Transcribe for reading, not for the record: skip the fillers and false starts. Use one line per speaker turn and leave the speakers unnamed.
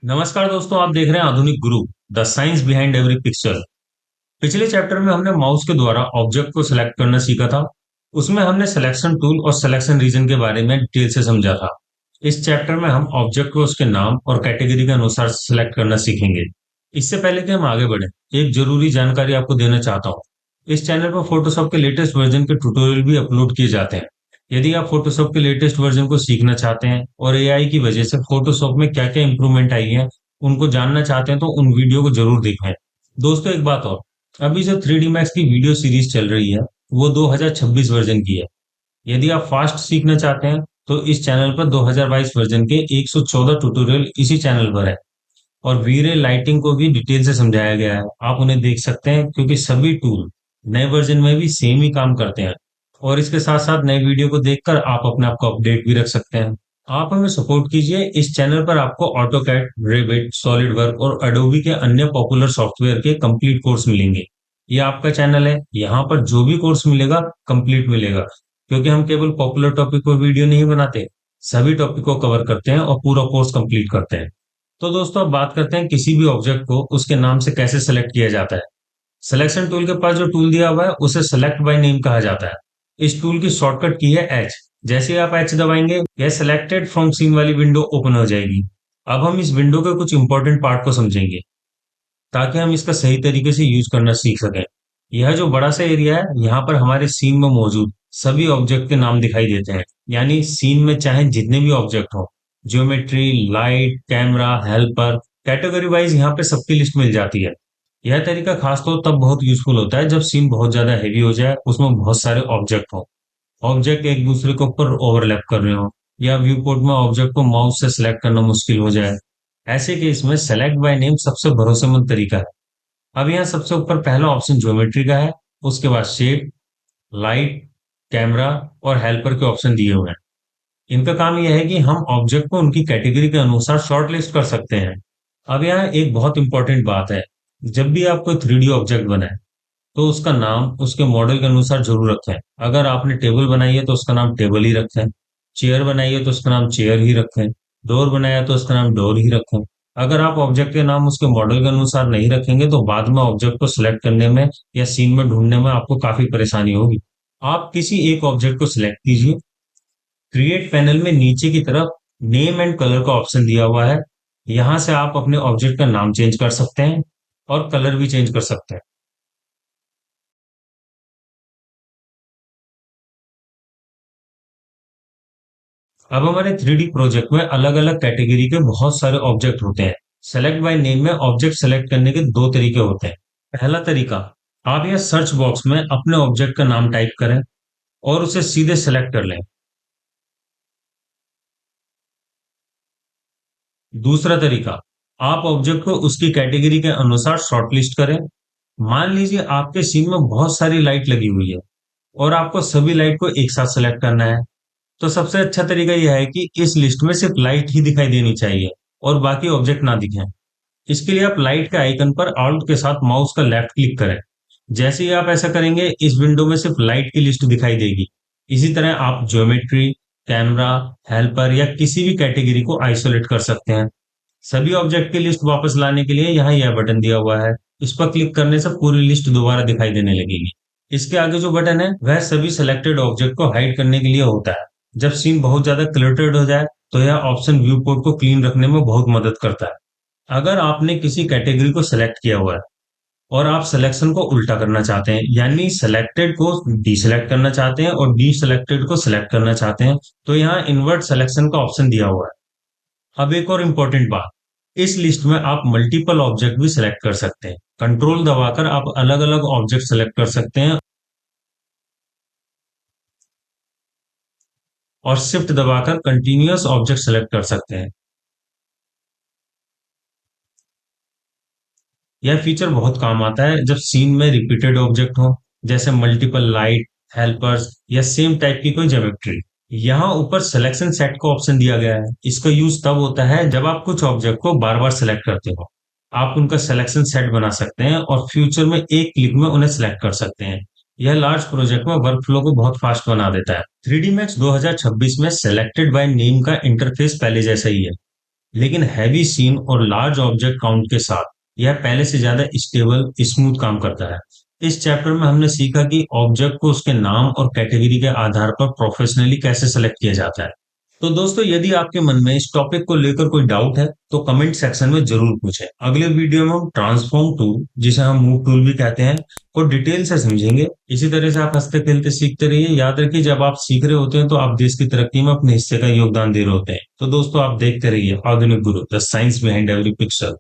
नमस्कार दोस्तों, आप देख रहे हैं आधुनिक गुरु, the science behind every picture. पिछले चैप्टर में हमने माउस के द्वारा ऑब्जेक्ट को सिलेक्ट करना सीखा था। उसमें हमने सिलेक्शन टूल और सिलेक्शन रीजन के बारे में डिटेल से समझा था। इस चैप्टर में हम ऑब्जेक्ट को उसके नाम और कैटेगरी के अनुसार सिलेक्ट करना सीखेंगे। इससे पहले कि हम आगे बढ़े, एक जरूरी जानकारी आपको देना चाहता हूँ। इस चैनल पर फोटोशॉप के लेटेस्ट वर्जन के ट्यूटोरियल भी अपलोड किए जाते हैं। यदि आप फोटोशॉप के लेटेस्ट वर्जन को सीखना चाहते हैं और एआई की वजह से फोटोशॉप में क्या क्या इंप्रूवमेंट आई है उनको जानना चाहते हैं, तो उन वीडियो को जरूर देखें। दोस्तों, एक बात और, अभी जो 3D मैक्स की वीडियो सीरीज चल रही है वो 2026 वर्जन की है। यदि आप फास्ट सीखना चाहते हैं तो इस चैनल पर 2022 वर्जन के 114 ट्यूटोरियल इसी चैनल पर है। और वीरे लाइटिंग को भी डिटेल से समझाया गया है, आप उन्हें देख सकते हैं क्योंकि सभी टूल नए वर्जन में भी सेम ही काम करते हैं। और इसके साथ साथ नए वीडियो को देखकर आप अपने आप को अपडेट भी रख सकते हैं। आप हमें सपोर्ट कीजिए। इस चैनल पर आपको ऑटोकैड, रेविट, सॉलिड वर्क और अडोबी के अन्य पॉपुलर सॉफ्टवेयर के कंप्लीट कोर्स मिलेंगे। ये आपका चैनल है, यहाँ पर जो भी कोर्स मिलेगा कंप्लीट मिलेगा, क्योंकि हम केवल पॉपुलर टॉपिक पर वीडियो नहीं बनाते, सभी टॉपिक को कवर करते हैं और पूरा कोर्स कंप्लीट करते हैं। तो दोस्तों, अब बात करते हैं किसी भी ऑब्जेक्ट को उसके नाम से कैसे सेलेक्ट किया जाता है। सिलेक्शन टूल के पास जो टूल दिया हुआ है उसे सेलेक्ट बाय नेम कहा जाता है। इस टूल की शॉर्टकट की है एच। जैसे ही आप एच दबाएंगे, यह सिलेक्टेड फ्रॉम सीन वाली विंडो ओपन हो जाएगी। अब हम इस विंडो के कुछ इंपॉर्टेंट पार्ट को समझेंगे ताकि हम इसका सही तरीके से यूज करना सीख सकें। यह जो बड़ा सा एरिया है, यहाँ पर हमारे सीन में मौजूद सभी ऑब्जेक्ट के नाम दिखाई देते हैं। यानी सीन में चाहे जितने भी ऑब्जेक्ट हो, geometry, light, camera, helper, category wise यहाँ पे सबकी लिस्ट मिल जाती है। यह तरीका खासतौर तब बहुत यूजफुल होता है जब सीन बहुत ज्यादा हैवी हो जाए, उसमें बहुत सारे ऑब्जेक्ट हो, ऑब्जेक्ट एक दूसरे के ऊपर ओवरलैप कर रहे हो, या व्यू पोर्ट में ऑब्जेक्ट को माउस से सिलेक्ट करना मुश्किल हो जाए। ऐसे केस में सेलेक्ट बाय नेम सबसे भरोसेमंद तरीका है। अब यहाँ सबसे ऊपर पहला ऑप्शन ज्योमेट्री का है, उसके बाद शेप, लाइट, कैमरा और हेल्पर के ऑप्शन दिए हुए हैं। इनका काम यह है कि हम ऑब्जेक्ट को उनकी कैटेगरी के अनुसार शॉर्ट लिस्ट कर सकते हैं। अब यहाँ एक बहुत इंपॉर्टेंट बात है, जब भी आप कोई 3D ऑब्जेक्ट बनाए तो उसका नाम उसके मॉडल के अनुसार जरूर रखें। अगर आपने टेबल बनाई है तो उसका नाम टेबल ही रखें, चेयर बनाई है तो उसका नाम चेयर ही रखें, डोर बनाया है तो उसका नाम डोर ही रखें। अगर आप ऑब्जेक्ट के नाम उसके मॉडल के अनुसार नहीं रखेंगे तो बाद में ऑब्जेक्ट को सिलेक्ट करने में या सीन में ढूंढने में आपको काफी परेशानी होगी। आप किसी एक ऑब्जेक्ट को सिलेक्ट कीजिए। क्रिएट पैनल में नीचे की तरफ नेम एंड कलर का ऑप्शन दिया हुआ है। यहाँ से आप अपने ऑब्जेक्ट का नाम चेंज कर सकते हैं और कलर भी चेंज कर सकते हैं। अब हमारे 3D प्रोजेक्ट में अलग अलग कैटेगरी के बहुत सारे ऑब्जेक्ट होते हैं। सेलेक्ट बाय नेम में ऑब्जेक्ट सेलेक्ट करने के दो तरीके होते हैं। पहला तरीका, आप यह सर्च बॉक्स में अपने ऑब्जेक्ट का नाम टाइप करें और उसे सीधे सेलेक्ट कर लें। दूसरा तरीका, आप ऑब्जेक्ट को उसकी कैटेगरी के अनुसार शॉर्टलिस्ट करें। मान लीजिए आपके सीन में बहुत सारी लाइट लगी हुई है और आपको सभी लाइट को एक साथ सेलेक्ट करना है। तो सबसे अच्छा तरीका यह है कि इस लिस्ट में सिर्फ लाइट ही दिखाई देनी चाहिए और बाकी ऑब्जेक्ट ना दिखें। इसके लिए आप लाइट के आइकन पर ऑल्ट के साथ माउस का लेफ्ट क्लिक करें। जैसे ही आप ऐसा करेंगे, इस विंडो में सिर्फ लाइट की लिस्ट दिखाई देगी। इसी तरह आप ज्योमेट्री, कैमरा, हेल्पर या किसी भी कैटेगरी को आइसोलेट कर सकते हैं। सभी ऑब्जेक्ट की लिस्ट वापस लाने के लिए यहाँ यह बटन दिया हुआ है। इस पर क्लिक करने से पूरी लिस्ट दोबारा दिखाई देने लगेगी। इसके आगे जो बटन है वह सभी सिलेक्टेड ऑब्जेक्ट को हाइड करने के लिए होता है। जब सीन बहुत ज्यादा क्लटर्ड हो जाए तो यह ऑप्शन व्यू पोर्ट को क्लीन रखने में बहुत मदद करता है। अगर आपने किसी कैटेगरी को सिलेक्ट किया हुआ है और आप सिलेक्शन को उल्टा करना चाहते हैं, यानी सिलेक्टेड को डीसिलेक्ट करना चाहते हैं और डीसिलेक्टेड को सिलेक्ट करना चाहते हैं, तो यहाँ इन्वर्ट सिलेक्शन का ऑप्शन दिया हुआ है। अब एक और इम्पोर्टेंट बात, इस लिस्ट में आप मल्टीपल ऑब्जेक्ट भी सिलेक्ट कर सकते हैं। कंट्रोल दबाकर आप अलग अलग ऑब्जेक्ट सिलेक्ट कर सकते हैं और शिफ्ट दबाकर कंटिन्यूअस ऑब्जेक्ट सिलेक्ट कर सकते हैं। यह फीचर बहुत काम आता है जब सीन में रिपीटेड ऑब्जेक्ट हो, जैसे मल्टीपल लाइट, हेल्पर्स या सेम टाइप की कोई ज्योमेट्री। यहाँ ऊपर सिलेक्शन सेट का ऑप्शन दिया गया है। इसका यूज तब होता है जब आप कुछ ऑब्जेक्ट को बार बार सिलेक्ट करते हो। आप उनका सिलेक्शन सेट बना सकते हैं और फ्यूचर में एक क्लिक में उन्हें सिलेक्ट कर सकते हैं। यह लार्ज प्रोजेक्ट में वर्क फ्लो को बहुत फास्ट बना देता है। 3D Max 2026 में सेलेक्टेड बाय नेम का इंटरफेस पहले जैसा ही है। लेकिन हैवी सीन और लार्ज ऑब्जेक्ट काउंट के साथ यह पहले से ज्यादा स्टेबल स्मूथ काम करता है। इस चैप्टर में हमने सीखा कि ऑब्जेक्ट को उसके नाम और कैटेगरी के आधार पर प्रोफेशनली कैसे सेलेक्ट किया जाता है। तो दोस्तों, यदि आपके मन में इस टॉपिक को लेकर कोई डाउट है तो कमेंट सेक्शन में जरूर पूछें। अगले वीडियो में हम ट्रांसफॉर्म टूल, जिसे हम मूव टूल भी कहते हैं, को डिटेल से समझेंगे। इसी तरह से आप हंसते खेलते सीखते रहिए। याद रखिए, जब आप सीख रहे होते हैं तो आप देश की तरक्की में अपने हिस्से का योगदान दे रहे होते हैं। तो दोस्तों, आप देखते रहिए आधुनिक गुरु, the science behind every pixel.